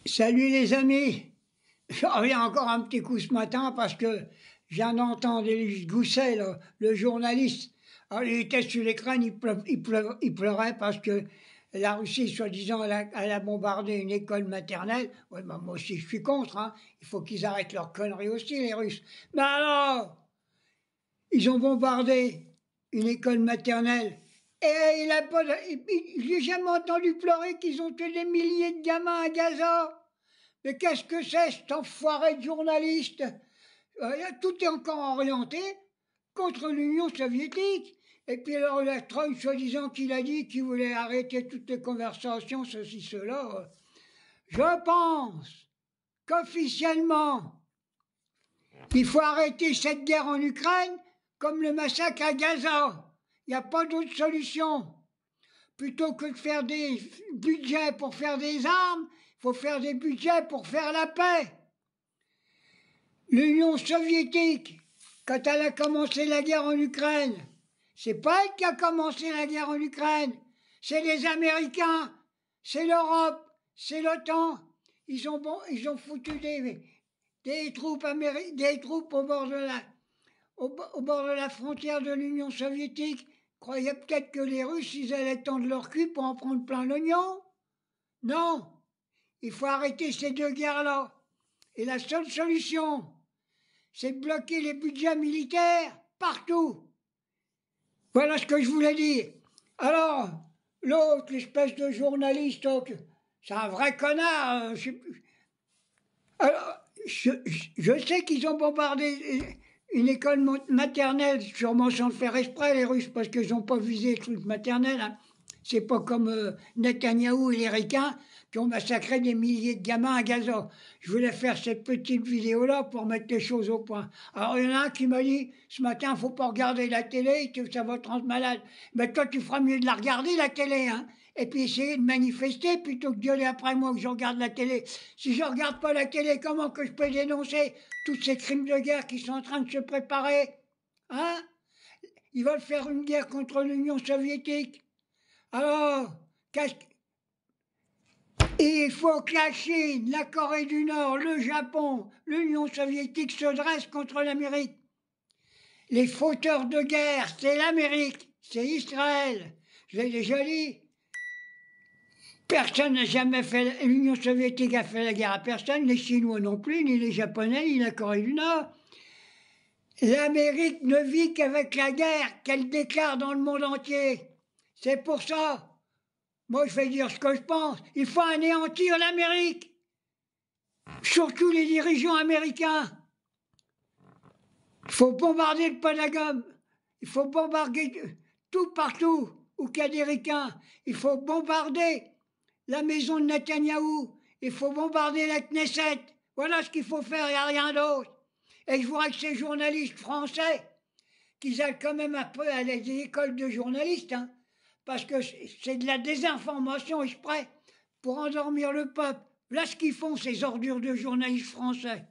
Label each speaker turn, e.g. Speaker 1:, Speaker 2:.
Speaker 1: Salut les amis, je reviens encore un petit coup ce matin parce que je viens d'entendre Élise Gousset, le journaliste. Alors, il était sur l'écran, il pleurait parce que la Russie, soi-disant, elle a bombardé une école maternelle. Ouais, ben, moi aussi, je suis contre, hein. Il faut qu'ils arrêtent leurs conneries aussi, les Russes. Mais alors, ils ont bombardé une école maternelle. Et il a pas, j'ai jamais entendu pleurer qu'ils ont tué des milliers de gamins à Gaza. Mais qu'est-ce que c'est, cet enfoiré de journaliste? Tout est encore orienté contre l'Union soviétique. Et puis alors, la Trump, soi-disant qu'il a dit qu'il voulait arrêter toutes les conversations, ceci, cela. Je pense qu'officiellement, il faut arrêter cette guerre en Ukraine comme le massacre à Gaza. Il n'y a pas d'autre solution. Plutôt que de faire des budgets pour faire des armes, il faut faire des budgets pour faire la paix. L'Union soviétique, quand elle a commencé la guerre en Ukraine, c'est pas elle qui a commencé la guerre en Ukraine, c'est les Américains, c'est l'Europe, c'est l'OTAN. Ils ont foutu des troupes au bord de la frontière de l'Union soviétique. Croyaient peut-être que les Russes, ils allaient tendre leur cul pour en prendre plein l'oignon. Non, il faut arrêter ces deux guerres-là. Et la seule solution, c'est de bloquer les budgets militaires partout. Voilà ce que je voulais dire. Alors, l'autre, l'espèce de journaliste, c'est un vrai connard. Alors, je sais qu'ils ont bombardé une école maternelle, sûrement sans le faire exprès, les Russes, parce qu'ils n'ont pas visé les trucs maternels. Hein. C'est pas comme Netanyahou et les Ricains qui ont massacré des milliers de gamins à Gaza. Je voulais faire cette petite vidéo-là pour mettre les choses au point. Alors, il y en a un qui m'a dit, ce matin, il ne faut pas regarder la télé, ça va te rendre malade. Mais toi, tu feras mieux de la regarder, la télé, hein. Et puis essayer de manifester plutôt que de gueuler après moi que je regarde la télé. Si je ne regarde pas la télé, comment que je peux dénoncer tous ces crimes de guerre qui sont en train de se préparer? Hein? Ils veulent faire une guerre contre l'Union soviétique. Alors, il faut que la Chine, la Corée du Nord, le Japon, l'Union soviétique se dressent contre l'Amérique. Les fauteurs de guerre, c'est l'Amérique, c'est Israël. Je l'ai déjà dit. Personne n'a jamais fait, l'Union soviétique a fait la guerre à personne, les Chinois non plus, ni les Japonais, ni la Corée du Nord. L'Amérique ne vit qu'avec la guerre qu'elle déclare dans le monde entier. C'est pour ça, moi je vais dire ce que je pense, il faut anéantir l'Amérique, surtout les dirigeants américains. Il faut bombarder le Pentagone, il faut bombarder tout partout où il y a des Ricains, il faut bombarder la maison de Netanyahou, il faut bombarder la Knesset. Voilà ce qu'il faut faire, il n'y a rien d'autre. Et je voudrais que ces journalistes français, qu'ils aillent quand même un peu à les écoles de journalistes, hein, parce que c'est de la désinformation exprès pour endormir le peuple. Là, ce qu'ils font, ces ordures de journalistes français.